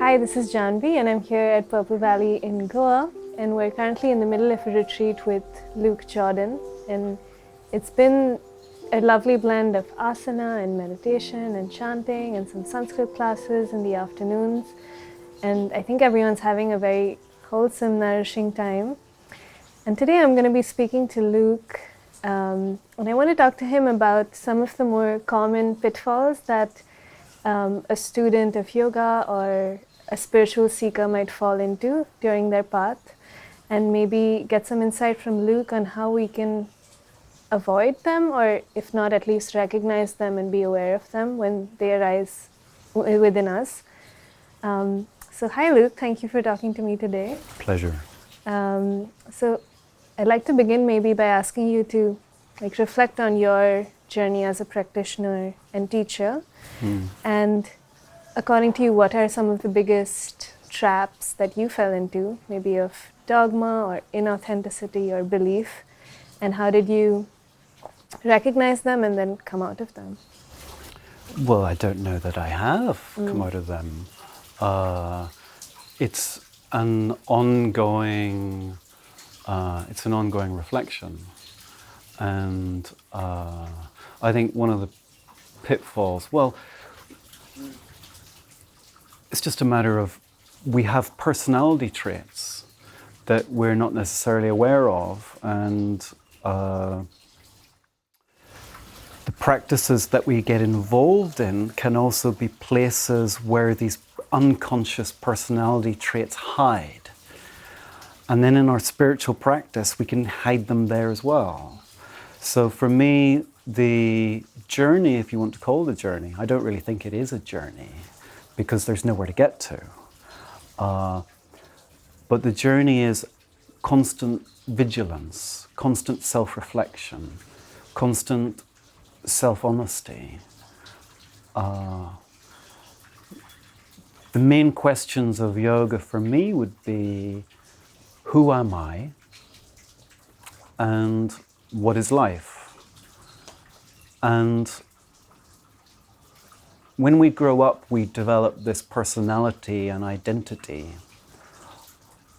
Hi, this is Jahnavi, and I'm here at Purple Valley in Goa, and we're currently in the middle of a retreat with Luke Jordan, and it's been a lovely blend of asana and meditation and chanting and some Sanskrit classes in the afternoons, and I think everyone's having a very wholesome, nourishing time. And today I'm going to be speaking to Luke, and I want to talk to him about some of the more common pitfalls that a student of yoga or a spiritual seeker might fall into during their path, and maybe get some insight from Luke on how we can avoid them, or if not, at least recognize them and be aware of them when they arise within us. So hi Luke, thank you for talking to me today. Pleasure. So I'd like to begin maybe by asking you to reflect on your journey as a practitioner and teacher. And according to you, what are some of the biggest traps that you fell into, maybe of dogma or inauthenticity or belief, and how did you recognize them and then come out of them? Well, I don't know that I have come out of them. It's an ongoing reflection, and I think one of the pitfalls, well, it's just a matter of we have personality traits that we're not necessarily aware of, and the practices that we get involved in can also be places where these unconscious personality traits hide. And then in our spiritual practice, we can hide them there as well. So for me, the journey, if you want to call it a journey, I don't really think it is a journey because there's nowhere to get to. But the journey is constant vigilance, constant self-reflection, constant self-honesty. The main questions of yoga for me would be, who am I? And what is life? And when we grow up, we develop this personality and identity.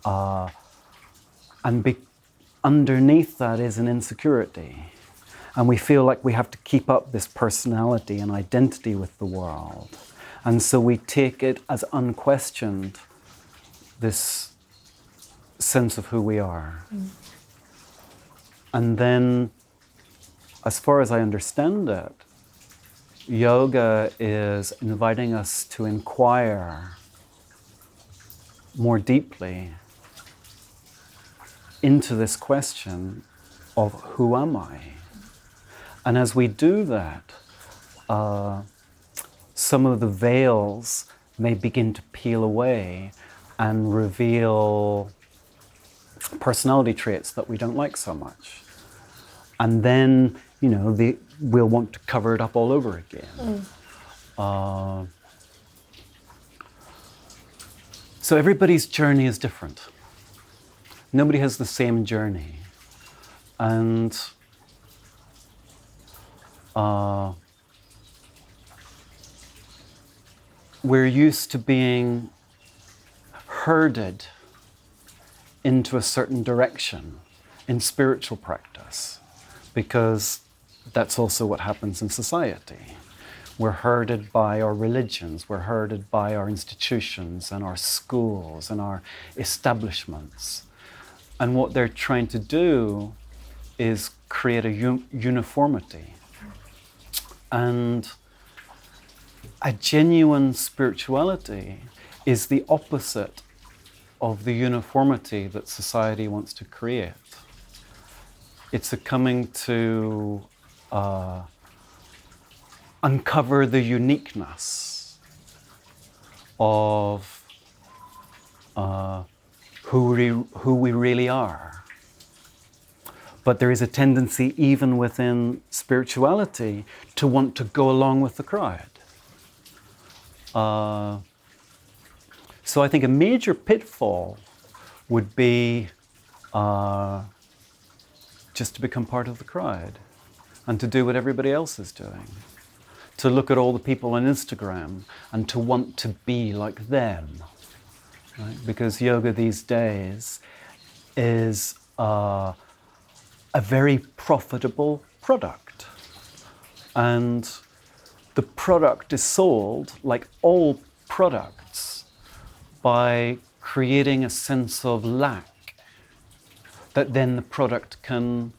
And underneath that is an insecurity. And we feel like we have to keep up this personality and identity with the world. And so we take it as unquestioned, this sense of who we are. And then, as far as I understand it, yoga is inviting us to inquire more deeply into this question of who am I? And as we do that, some of the veils may begin to peel away and reveal personality traits that we don't like so much. And then, we'll want to cover it up all over again. So everybody's journey is different. Nobody has the same journey. And we're used to being herded into a certain direction in spiritual practice, because that's also what happens in society. We're herded by our religions, we're herded by our institutions and our schools and our establishments. And what they're trying to do is create a uniformity. And a genuine spirituality is the opposite of the uniformity that society wants to create. It's a coming to uncover the uniqueness of who we really are. But there is a tendency, even within spirituality, to want to go along with the crowd. So I think a major pitfall would be just to become part of the crowd and to do what everybody else is doing. to look at all the people on Instagram and to want to be like them, right? Because yoga these days is a very profitable product. And the product is sold, like all products, by creating a sense of lack that then the product can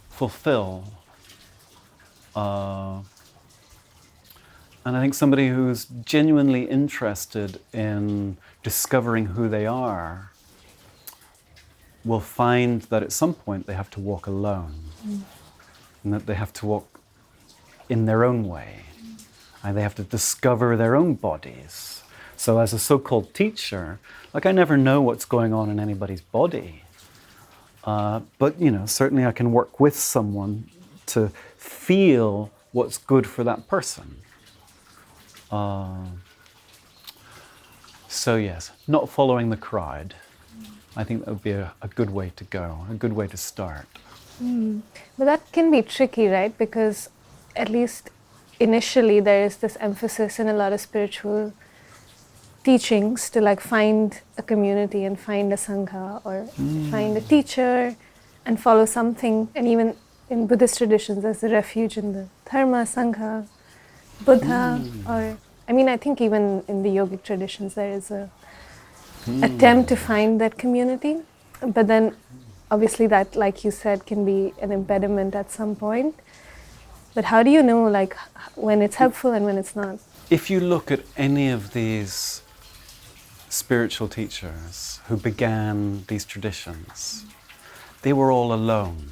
fulfill. And I think somebody who's genuinely interested in discovering who they are will find that at some point they have to walk alone, and that they have to walk in their own way, and they have to discover their own bodies. So as a so-called teacher, like, I never know what's going on in anybody's body, but certainly I can work with someone to feel what's good for that person. So yes, not following the crowd. I think that would be a good way to go, a good way to start. But that can be tricky, right? Because at least initially there is this emphasis in a lot of spiritual teachings to like find a community and find a sangha or find a teacher and follow something. And even in Buddhist traditions, there's a refuge in the dharma, sangha, Buddha, or I think even in the yogic traditions there is a attempt to find that community, but then obviously that, like you said, can be an impediment at some point. But how do you know like when it's helpful and when it's not? If you look at any of these spiritual teachers who began these traditions, they were all alone.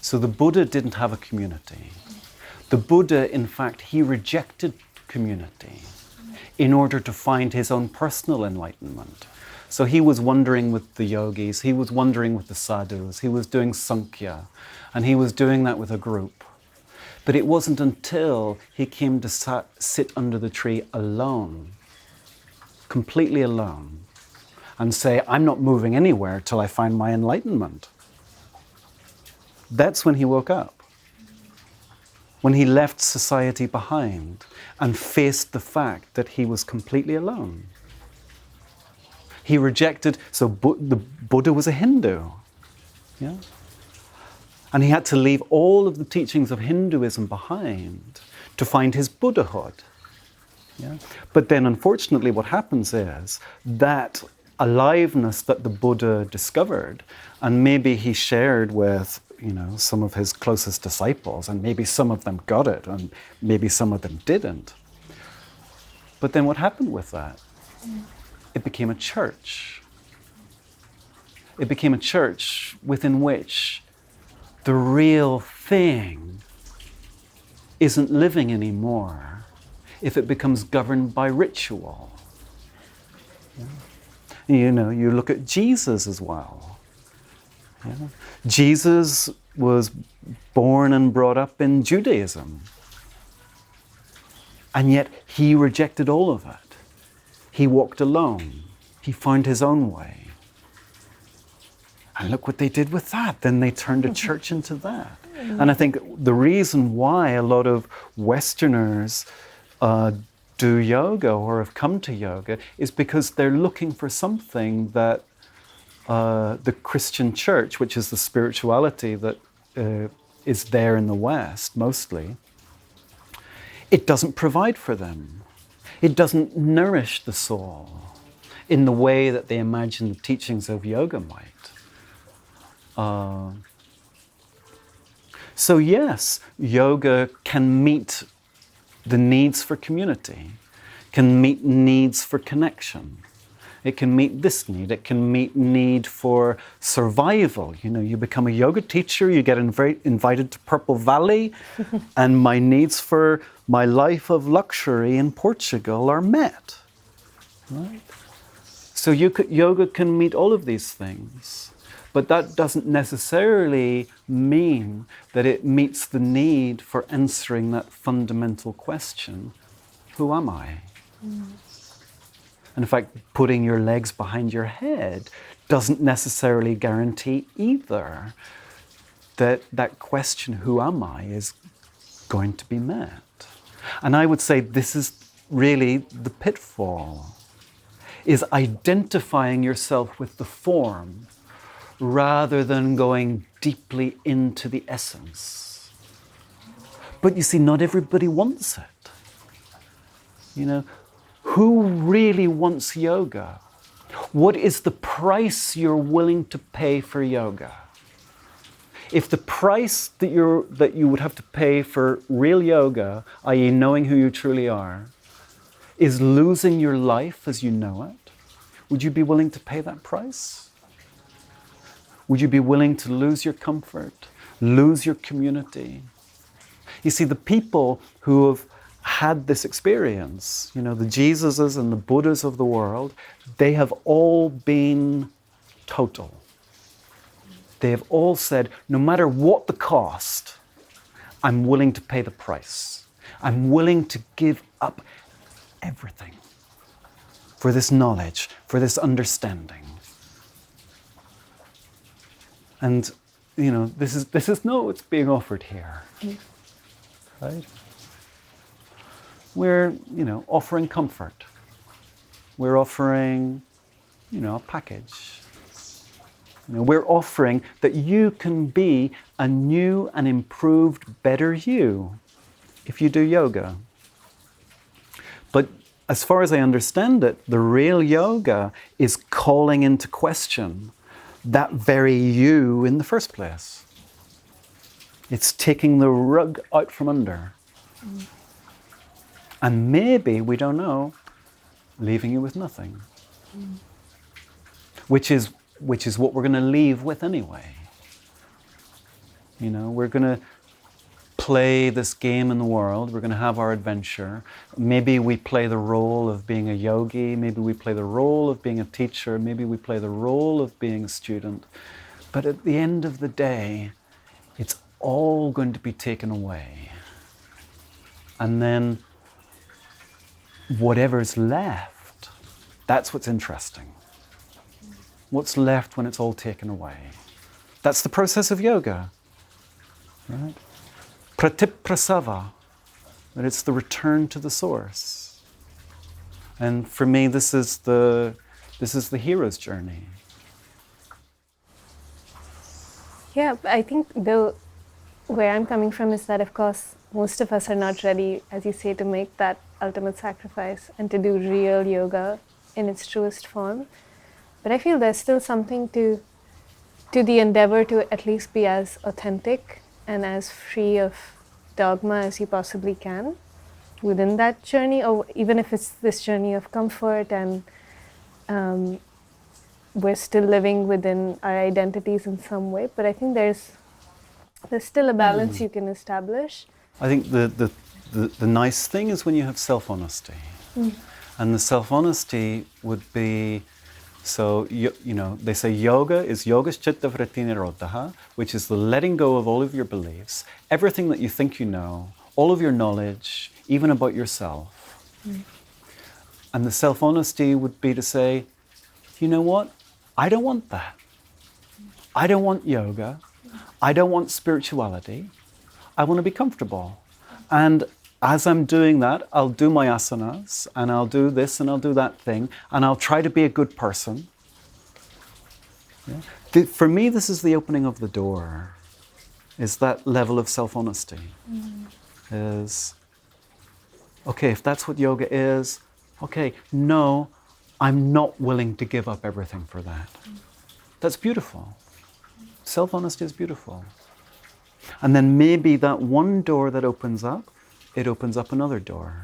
So the Buddha didn't have a community. The Buddha, in fact, he rejected community in order to find his own personal enlightenment. So he was wandering with the yogis, he was wandering with the sadhus, he was doing sankhya, and he was doing that with a group. But it wasn't until he came to sit under the tree alone, completely alone, and say, I'm not moving anywhere till I find my enlightenment. That's when he woke up. When he left society behind and faced the fact that he was completely alone. He rejected, so the Buddha was a Hindu, yeah? And he had to leave all of the teachings of Hinduism behind to find his Buddhahood. Yeah? But then unfortunately what happens is that aliveness that the Buddha discovered, and maybe he shared with some of his closest disciples, and maybe some of them got it, and maybe some of them didn't. But then what happened with that? It became a church. It became a church within which the real thing isn't living anymore if it becomes governed by ritual. Yeah? You look at Jesus as well. Yeah. Jesus was born and brought up in Judaism, and yet he rejected all of it. He walked alone. He found his own way. And look what they did with that. Then they turned a church into that. And I think the reason why a lot of Westerners do yoga or have come to yoga is because they're looking for something that the Christian church, which is the spirituality that is there in the West mostly, it doesn't provide for them. It doesn't nourish the soul in the way that they imagine the teachings of yoga might. So yes, yoga can meet the needs for community, can meet needs for connection. It can meet this need. It can meet need for survival. You become a yoga teacher, you get invited to Purple Valley, and my needs for my life of luxury in Portugal are met. Right? So yoga can meet all of these things, but that doesn't necessarily mean that it meets the need for answering that fundamental question, who am I? And in fact, putting your legs behind your head doesn't necessarily guarantee either that that question, who am I, is going to be met. And I would say this is really the pitfall, is identifying yourself with the form rather than going deeply into the essence. But you see, not everybody wants it. You know, who really wants yoga? What is the price you're willing to pay for yoga? If the price that you would have to pay for real yoga, i.e. knowing who you truly are, is losing your life as you know it, would you be willing to pay that price? Would you be willing to lose your comfort, lose your community? You see, the people who have had this experience, you know, the Jesuses and the Buddhas of the world, they have all been total. They have all said, no matter what the cost, I'm willing to pay the price. I'm willing to give up everything for this knowledge, for this understanding. And, you know, this is not what's being offered here. Right? We're, you know, offering comfort. We're offering, you know, a package. You know, we're offering that you can be a new and improved, better you if you do yoga. But as far as I understand it, the real yoga is calling into question that very you in the first place. It's taking the rug out from under. And maybe, we don't know, leaving you with nothing. Which is what we're going to leave with anyway. You know, we're going to play this game in the world. We're going to have our adventure. Maybe we play the role of being a yogi. Maybe we play the role of being a teacher. Maybe we play the role of being a student. But at the end of the day, it's all going to be taken away. And then whatever's left, that's what's interesting. What's left when it's all taken away? That's the process of yoga, right? Pratiprasava, that it's the return to the source. And for me, this is the hero's journey. Yeah, I think where I'm coming from is that, of course, most of us are not ready, as you say, to make that ultimate sacrifice and to do real yoga in its truest form. But I feel there's still something to the endeavor to at least be as authentic and as free of dogma as you possibly can within that journey, or even if it's this journey of comfort and we're still living within our identities in some way. But I think there's still a balance you can establish. I think the nice thing is when you have self-honesty. And the self-honesty would be, so, you know, they say yoga is yogas chitta vritti nirodha, which is the letting go of all of your beliefs, everything that you think you know, all of your knowledge, even about yourself. And the self-honesty would be to say, you know what? I don't want that. I don't want yoga. I don't want spirituality. I want to be comfortable. And as I'm doing that, I'll do my asanas, and I'll do this, and I'll do that thing, and I'll try to be a good person. Yeah? For me, this is the opening of the door, is that level of self-honesty. Is, okay, if that's what yoga is, okay, no, I'm not willing to give up everything for that. That's beautiful. Self-honesty is beautiful. And then maybe that one door that opens up, it opens up another door.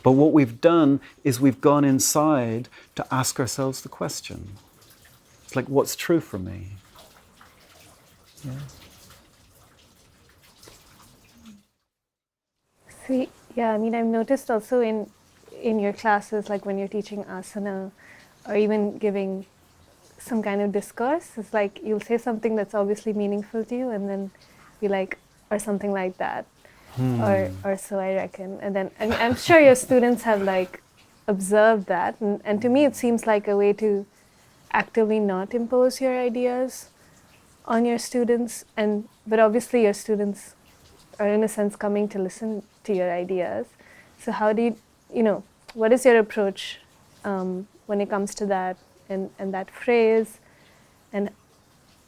But what we've done is we've gone inside to ask ourselves the question. It's like, what's true for me? Yeah. See, yeah, I mean, I've noticed also in your classes, like when you're teaching asana or even giving some kind of discourse, it's like you'll say something that's obviously meaningful to you and then be like, or something like that. Or so I reckon. And then I'm sure your students have like observed that. And to me, it seems like a way to actively not impose your ideas on your students. But obviously your students are in a sense coming to listen to your ideas. So how do you, what is your approach when it comes to that and that phrase? And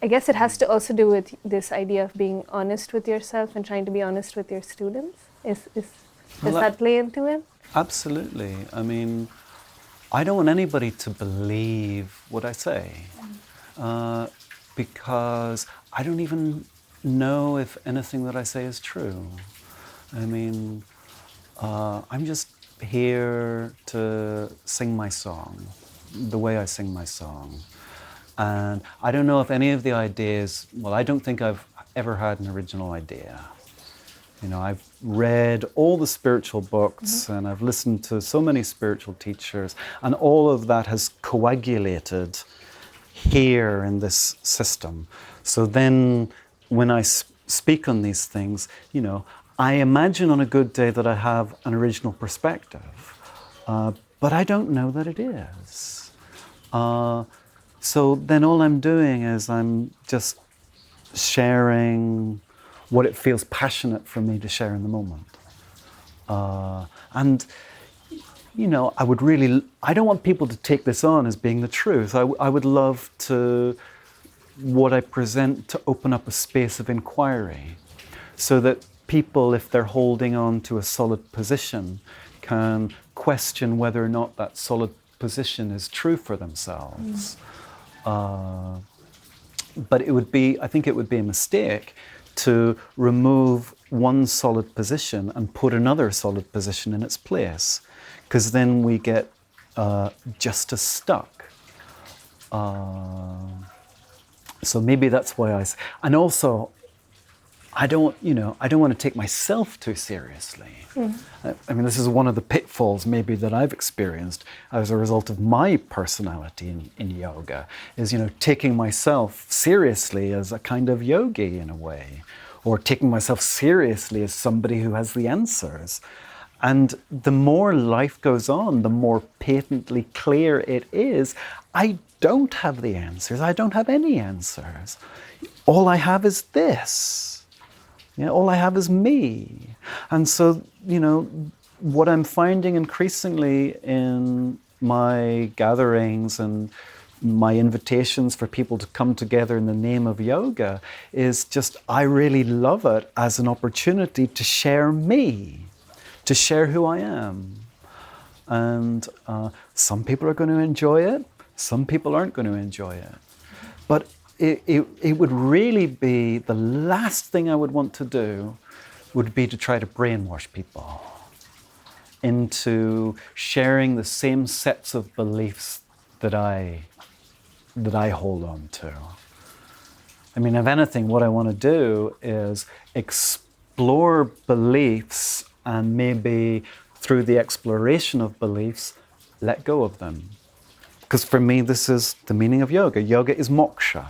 I guess it has to also do with this idea of being honest with yourself and trying to be honest with your students. Does that play into it? Absolutely. I mean, I don't want anybody to believe what I say, because I don't even know if anything that I say is true. I mean, I'm just here to sing my song, the way I sing my song. And I don't know if any of the ideas, well, I don't think I've ever had an original idea. I've read all the spiritual books and I've listened to so many spiritual teachers, and all of that has coagulated here in this system. So then when I speak on these things, I imagine on a good day that I have an original perspective, but I don't know that it is. So then all I'm doing is I'm just sharing what it feels passionate for me to share in the moment. And I don't want people to take this on as being the truth. I would love what I present to open up a space of inquiry, so that people, if they're holding on to a solid position, can question whether or not that solid position is true for themselves. But I think it would be a mistake to remove one solid position and put another solid position in its place, because then we get just as stuck. So maybe that's why and also I don't want to take myself too seriously. I mean, this is one of the pitfalls maybe that I've experienced as a result of my personality in yoga, is, taking myself seriously as a kind of yogi in a way, or taking myself seriously as somebody who has the answers. And the more life goes on, the more patently clear it is, I don't have the answers. I don't have any answers. All I have is this. All I have is me. And so, what I'm finding increasingly in my gatherings and my invitations for people to come together in the name of yoga is just, I really love it as an opportunity to share me, to share who I am. And some people are going to enjoy it, some people aren't going to enjoy it. But it would really be, the last thing I would want to do would be to try to brainwash people into sharing the same sets of beliefs that I hold on to. I mean, if anything, what I want to do is explore beliefs, and maybe through the exploration of beliefs, let go of them. Because for me, this is the meaning of yoga. Yoga is moksha.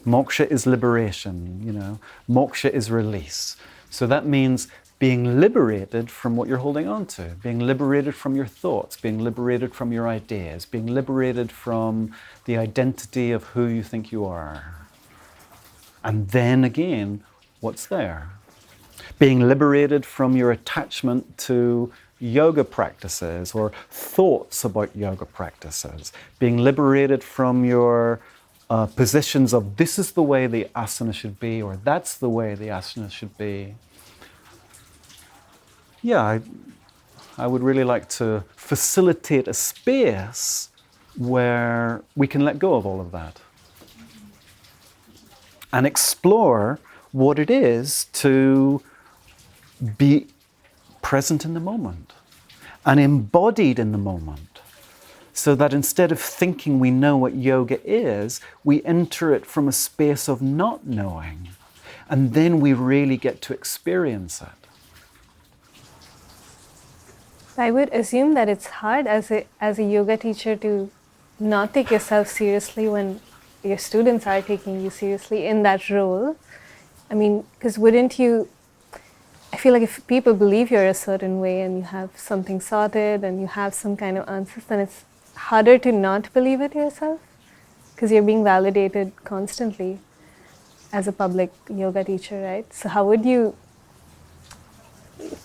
Moksha is liberation, Moksha is release. So that means being liberated from what you're holding on to, being liberated from your thoughts, being liberated from your ideas, being liberated from the identity of who you think you are. And then again, what's there? Being liberated from your attachment to yoga practices or thoughts about yoga practices. Being liberated from your positions of, this is the way the asana should be, or that's the way the asana should be. Yeah, I would really like to facilitate a space where we can let go of all of that and explore what it is to be present in the moment and embodied in the moment. So that instead of thinking we know what yoga is, we enter it from a space of not knowing. And then we really get to experience it. I would assume that it's hard as a yoga teacher to not take yourself seriously when your students are taking you seriously in that role. I mean, because I feel like if people believe you're a certain way and you have something sorted and you have some kind of answers, then it's harder to not believe it yourself, because you're being validated constantly as a public yoga teacher, right? So how would you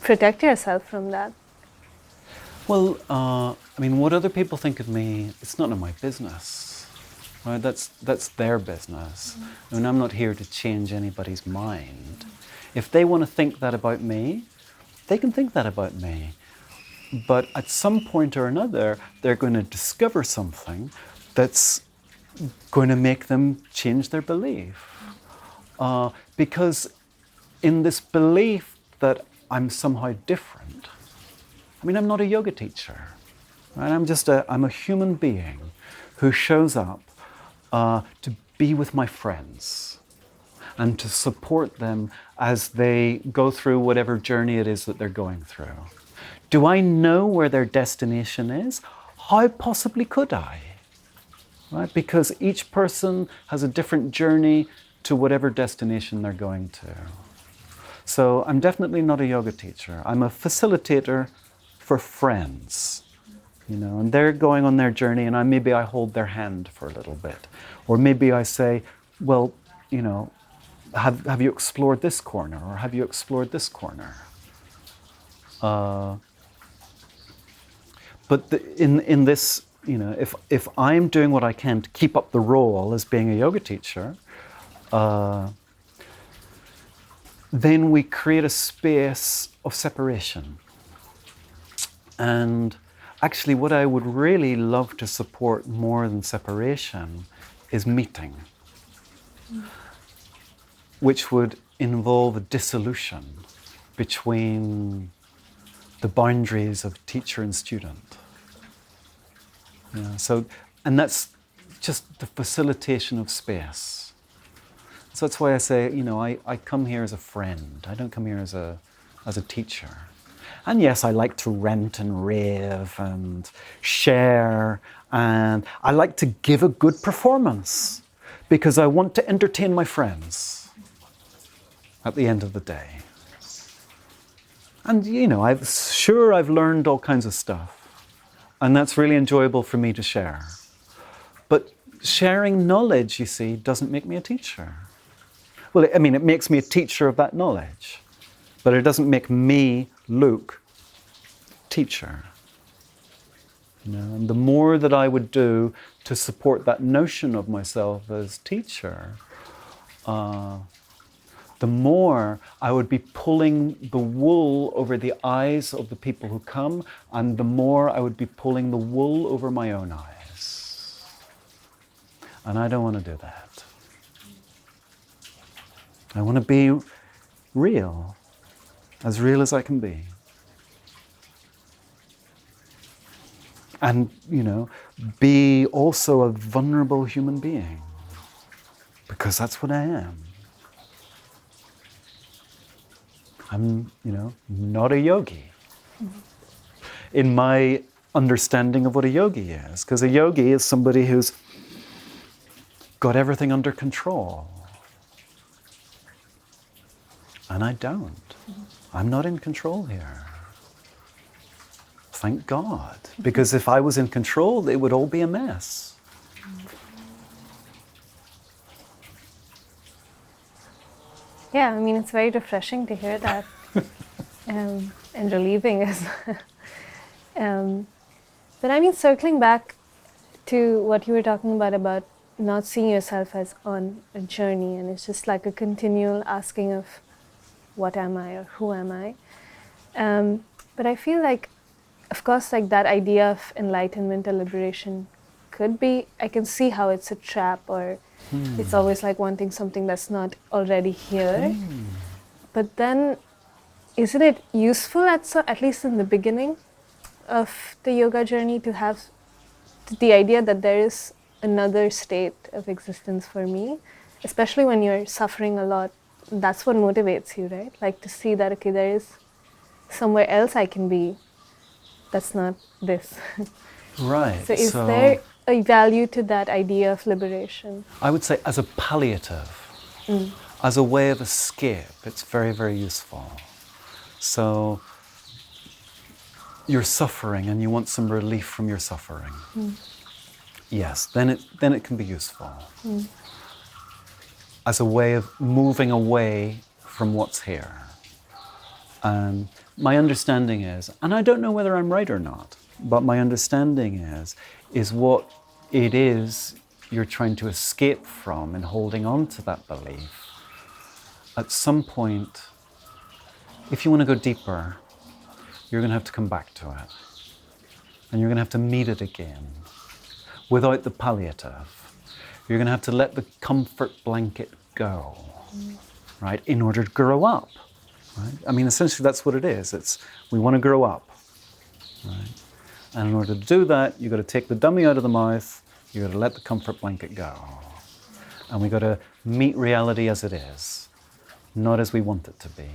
protect yourself from that? Well, I mean, what other people think of me, it's none of my business. Right? That's their business. I mean, I'm not here to change anybody's mind. If they want to think that about me, they can think that about me. But at some point or another, they're going to discover something that's going to make them change their belief. Because in this belief that I'm somehow different, I mean, I'm not a yoga teacher. Right? I'm a human being who shows up to be with my friends and to support them as they go through whatever journey it is that they're going through. Do I know where their destination is? How possibly could I? Right? Because each person has a different journey to whatever destination they're going to. So I'm definitely not a yoga teacher. I'm a facilitator for friends, and they're going on their journey, and maybe I hold their hand for a little bit. Or maybe I say, well, have you explored this corner, or have you explored this corner? But in this, if I'm doing what I can to keep up the role as being a yoga teacher, then we create a space of separation. And actually, what I would really love to support more than separation is meeting, which would involve a dissolution between the boundaries of teacher and student. And that's just the facilitation of space. So that's why I say, I come here as a friend. I don't come here as a teacher. And yes, I like to rant and rave and share, and I like to give a good performance because I want to entertain my friends at the end of the day. And I've learned all kinds of stuff, and that's really enjoyable for me to share. But sharing knowledge, you see, doesn't make me a teacher. Well, it makes me a teacher of that knowledge, but it doesn't make me, Luke, teacher. And the more that I would do to support that notion of myself as teacher, the more I would be pulling the wool over the eyes of the people who come, and the more I would be pulling the wool over my own eyes. And I don't want to do that. I want to be real as I can be. And, be also a vulnerable human being, because that's what I am. I'm, not a yogi in my understanding of what a yogi is, because a yogi is somebody who's got everything under control. And I don't. I'm not in control here. Thank God. Because if I was in control, it would all be a mess. Yeah, it's very refreshing to hear that, and relieving as well. But circling back to what you were talking about not seeing yourself as on a journey, and it's just like a continual asking of what am I or who am I? But I feel like, of course, like that idea of enlightenment or liberation could be, I can see how it's a trap, or it's always like wanting something that's not already here. But then, isn't it useful at least in the beginning of the yoga journey to have the idea that there is another state of existence for me, especially when you're suffering a lot? That's what motivates you, right? Like to see that, okay, there is somewhere else I can be that's not this. Right. So is there a value to that idea of liberation? I would say as a palliative, as a way of escape, it's very, very useful. So you're suffering and you want some relief from your suffering. Yes, then it can be useful. As a way of moving away from what's here. My understanding is, and I don't know whether I'm right or not, but my understanding is what it is you're trying to escape from and holding on to that belief. At some point, if you want to go deeper, you're going to have to come back to it. And you're going to have to meet it again without the palliative. You're going to have to let the comfort blanket go, right, in order to grow up. Right? I mean, essentially that's what it is. It's we want to grow up. Right? And in order to do that, you've got to take the dummy out of the mouth, you've got to let the comfort blanket go. And we've got to meet reality as it is, not as we want it to be.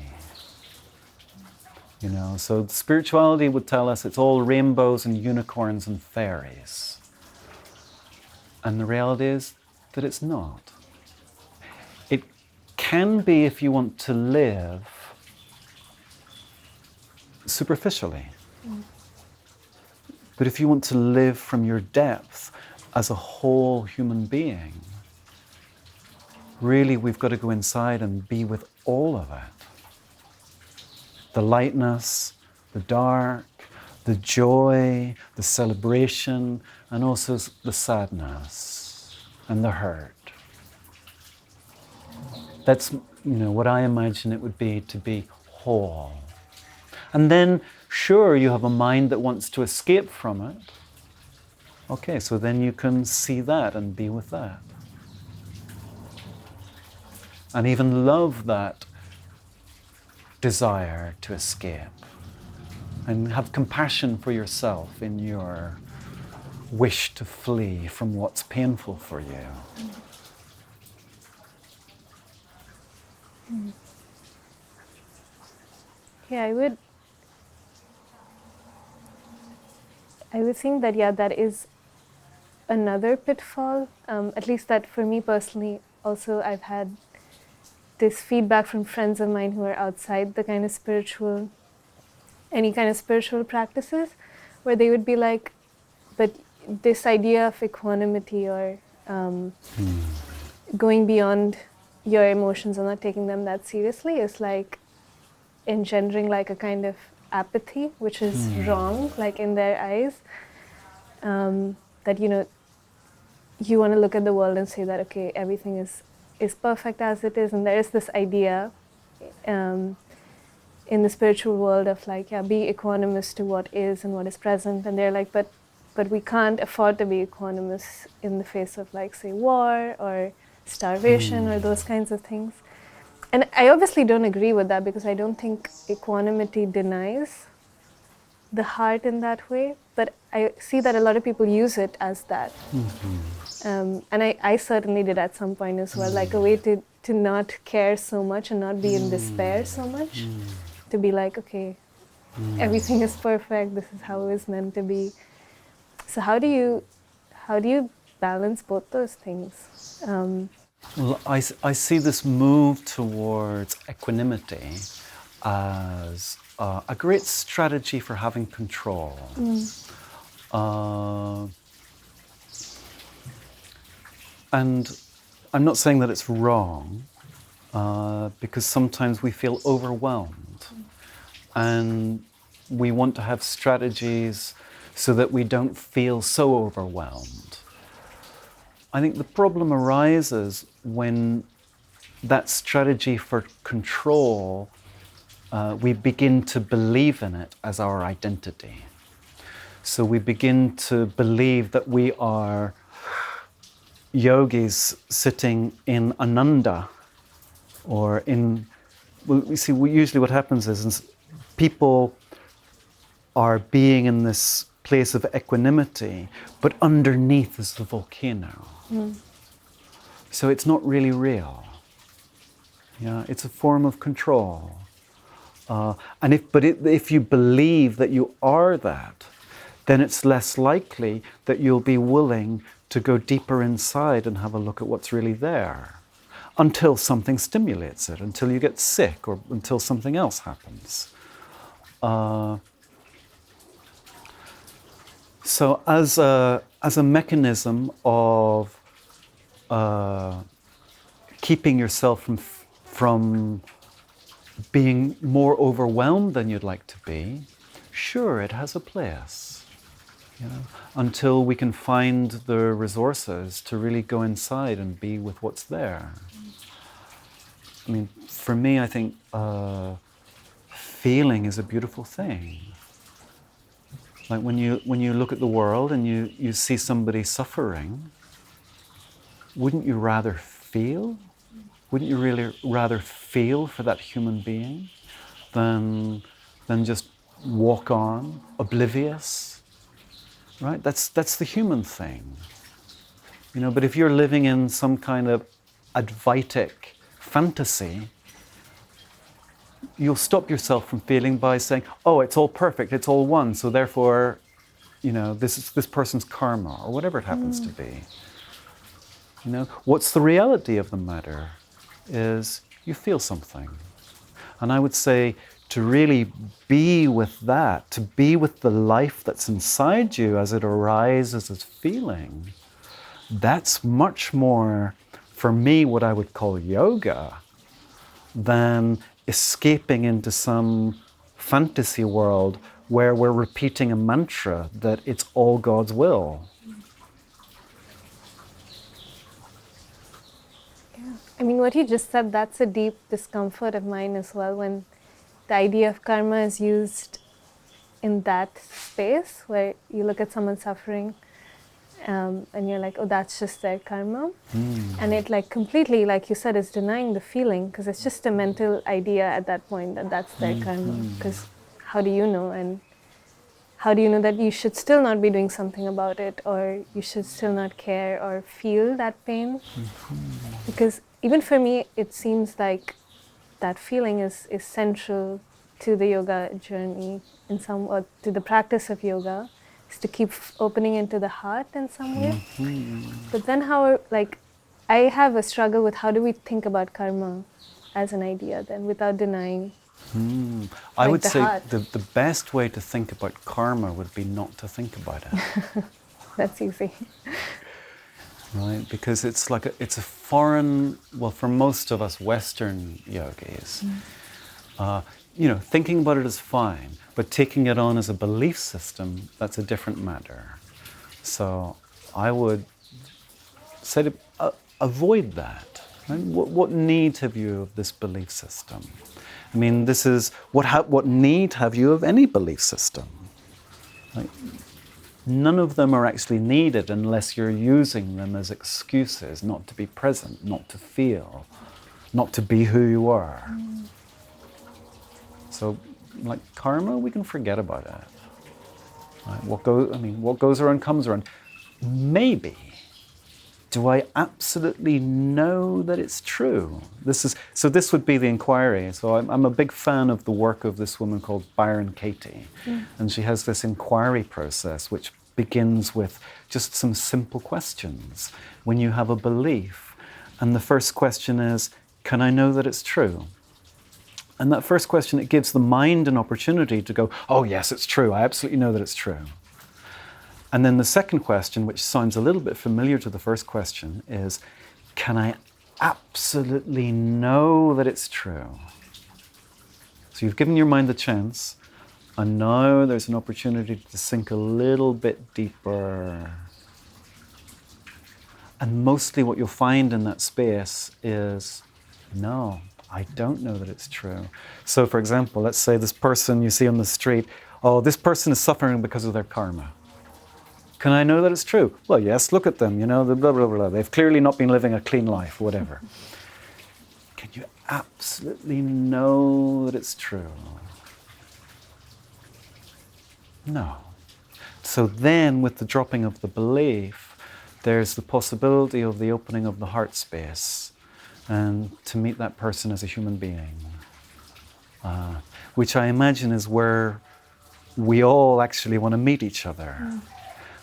You know, so spirituality would tell us it's all rainbows and unicorns and fairies. And the reality is that it's not. It can be if you want to live superficially. But if you want to live from your depth as a whole human being, really we've got to go inside and be with all of it. The lightness, the dark, the joy, the celebration, and also the sadness and the hurt. That's, what I imagine it would be to be whole. And then, sure, you have a mind that wants to escape from it. Okay, so then you can see that and be with that. And even love that desire to escape. And have compassion for yourself in your wish to flee from what's painful for you. Yeah, I would think that, that is another pitfall. At least that for me personally, also I've had this feedback from friends of mine who are outside the kind of any kind of spiritual practices, where they would be like, but this idea of equanimity or going beyond your emotions and not taking them that seriously is like engendering like a kind of apathy, which is wrong, like in their eyes. That, you want to look at the world and say that, okay, everything is perfect as it is, and there is this idea in the spiritual world of like, be equanimous to what is and what is present, and they're like, but we can't afford to be equanimous in the face of like, say, war or starvation or those kinds of things. And I obviously don't agree with that, because I don't think equanimity denies the heart in that way, but I see that a lot of people use it as that. And I certainly did at some point as well, like a way to not care so much and not be in despair so much, to be like, okay, everything is perfect, this is how it was meant to be. So how do you balance both those things? Well, I see this move towards equanimity as a great strategy for having control. And I'm not saying that it's wrong, because sometimes we feel overwhelmed. And we want to have strategies so that we don't feel so overwhelmed. I think the problem arises when that strategy for control, we begin to believe in it as our identity. So we begin to believe that we are yogis sitting in Ananda, or usually what happens is people are being in this place of equanimity, but underneath is the volcano. So it's not really real. Yeah, it's a form of control. If you believe that you are that, then it's less likely that you'll be willing to go deeper inside and have a look at what's really there, until something stimulates it, until you get sick, or until something else happens. So as a mechanism of keeping yourself from being more overwhelmed than you'd like to be, sure, it has a place. you know, until we can find the resources to really go inside and be with what's there. I mean, for me, I think feeling is a beautiful thing. Like when you look at the world and you see somebody suffering, wouldn't you rather feel? Wouldn't you really rather feel for that human being than just walk on, oblivious? Right? That's the human thing. You know, but if you're living in some kind of Advaitic fantasy, you'll stop yourself from feeling by saying, oh, it's all perfect, it's all one, so therefore, you know, this is this person's karma, or whatever it happens to be. You know, what's the reality of the matter is you feel something. And I would say to really be with that, to be with the life that's inside you as it arises as feeling, that's much more, for me, what I would call yoga, than escaping into some fantasy world where we're repeating a mantra that it's all God's will. Yeah. I mean, what you just said, that's a deep discomfort of mine as well, when the idea of karma is used in that space where you look at someone suffering and you're like, oh, that's just their karma. And it like completely, like you said, is denying the feeling, because it's just a mental idea at that point that that's their karma. Because how do you know? And how do you know that you should still not be doing something about it, or you should still not care or feel that pain? Because even for me, it seems like that feeling is central to the yoga journey in some, or to the practice of yoga, is to keep opening into the heart in some way. But then how, like, I have a struggle with how do we think about karma as an idea then, without denying I would the say heart. the best way to think about karma would be not to think about it. That's easy. Right? Because it's like it's a foreign, well, for most of us Western yogis, you know, thinking about it is fine, but taking it on as a belief system, that's a different matter. So I would say to avoid that. Right? What need have you of this belief system? I mean, this is, what need have you of any belief system? Right? None of them are actually needed unless you're using them as excuses not to be present, not to feel, not to be who you are. So, like karma, we can forget about it. Right? What goes around comes around. Maybe. Do I absolutely know that it's true? This would be the inquiry. So I'm a big fan of the work of this woman called Byron Katie. And she has this inquiry process which begins with just some simple questions. When you have a belief, and the first question is, can I know that it's true? And that first question, it gives the mind an opportunity to go, oh yes, it's true. I absolutely know that it's true. And then the second question, which sounds a little bit familiar to the first question, is, can I absolutely know that it's true? So you've given your mind the chance, and now there's an opportunity to sink a little bit deeper. And mostly what you'll find in that space is, no, I don't know that it's true. So for example, let's say this person you see on the street, oh, this person is suffering because of their karma. Can I know that it's true? Well, yes, look at them, you know, blah, blah, blah. They've clearly not been living a clean life, whatever. Can you absolutely know that it's true? No. So then, with the dropping of the belief, there's the possibility of the opening of the heart space and to meet that person as a human being, which I imagine is where we all actually want to meet each other.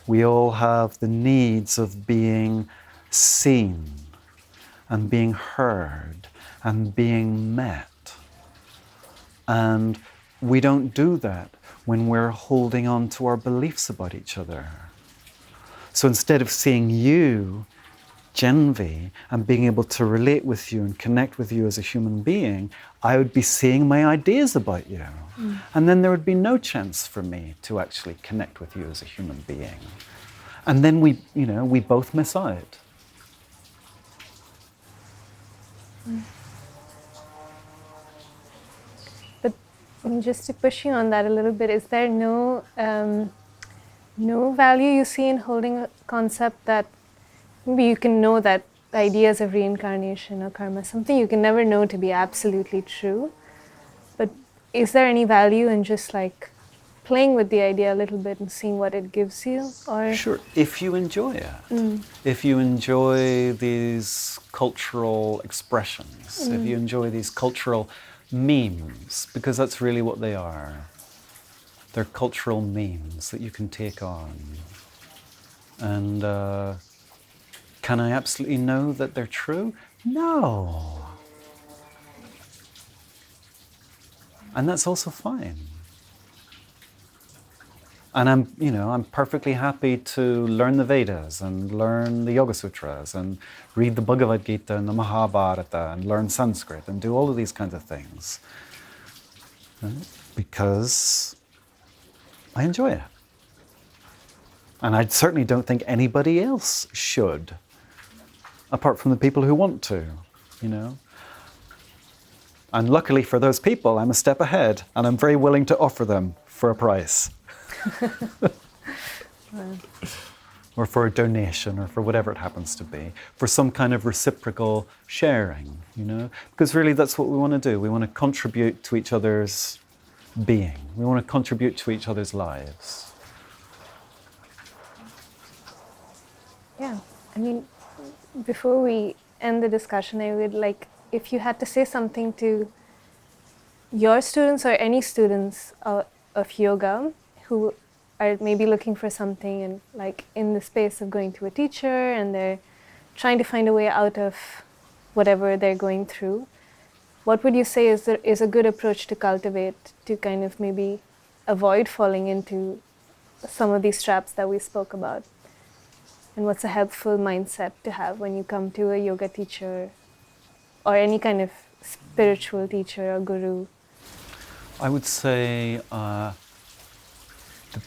We all have the needs of being seen and being heard and being met. And we don't do that when we're holding on to our beliefs about each other. So instead of seeing you Genvi and being able to relate with you and connect with you as a human being, I would be seeing my ideas about you. And then there would be no chance for me to actually connect with you as a human being. And then we both miss out. But just to push you on that a little bit, is there no value you see in holding a concept that maybe you can know that ideas of reincarnation or karma, something you can never know to be absolutely true, but is there any value in just like playing with the idea a little bit and seeing what it gives you? Or Sure, if you enjoy it. If you enjoy these cultural expressions, if you enjoy these cultural memes, because that's really what they are. They're cultural memes that you can take on. And can I absolutely know that they're true? No. And that's also fine. And I'm perfectly happy to learn the Vedas and learn the Yoga Sutras and read the Bhagavad Gita and the Mahabharata and learn Sanskrit and do all of these kinds of things. Right? Because I enjoy it. And I certainly don't think anybody else should, apart from the people who want to, And luckily for those people, I'm a step ahead and I'm very willing to offer them for a price. Or for a donation or for whatever it happens to be, for some kind of reciprocal sharing, Because really that's what we want to do. We want to contribute to each other's being. We want to contribute to each other's lives. yeah, I mean, before we end the discussion, I would like, if you had to say something to your students or any students of yoga who are maybe looking for something and like in the space of going to a teacher and they're trying to find a way out of whatever they're going through, what would you say is a good approach to cultivate to kind of maybe avoid falling into some of these traps that we spoke about? And what's a helpful mindset to have when you come to a yoga teacher or any kind of spiritual teacher or guru? I would say the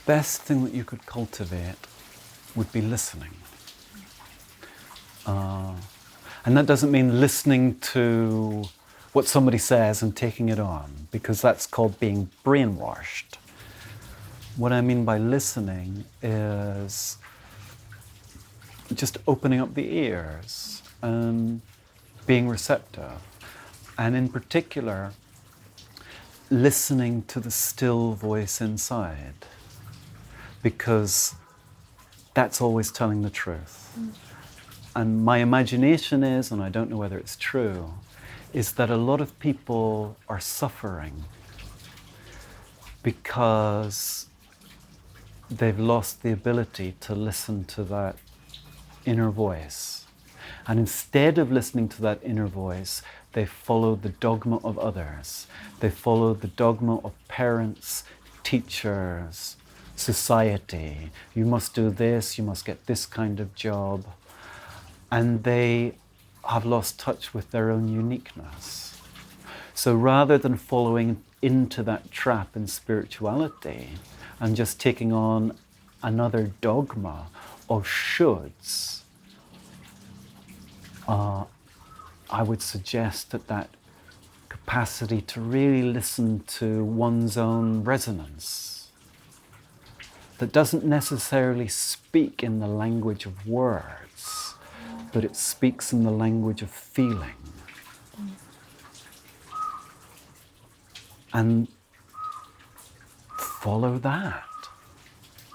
best thing that you could cultivate would be listening. And that doesn't mean listening to what somebody says and taking it on, because that's called being brainwashed. What I mean by listening is just opening up the ears and being receptive. And in particular, listening to the still voice inside, because that's always telling the truth. And my imagination is, and I don't know whether it's true, is that a lot of people are suffering because they've lost the ability to listen to that inner voice. And instead of listening to that inner voice, they follow the dogma of others. They follow the dogma of parents, teachers, society. You must do this, you must get this kind of job. And they have lost touch with their own uniqueness. So rather than following into that trap in spirituality and just taking on another dogma of shoulds, I would suggest that capacity to really listen to one's own resonance, that doesn't necessarily speak in the language of words, but it speaks in the language of feeling. And follow that,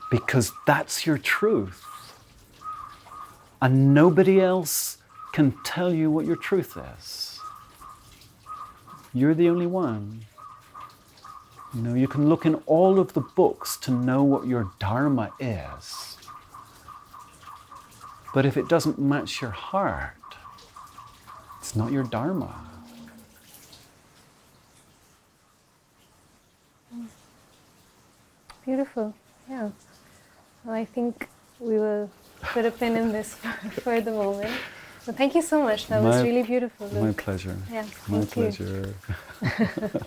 because that's your truth. And nobody else can tell you what your truth is. You're the only one. You can look in all of the books to know what your dharma is. But if it doesn't match your heart, it's not your dharma. Beautiful, Well, I think we will put a pin in this for the moment. Well, thank you so much. That was really beautiful. My pleasure. Yeah, My thank you. pleasure.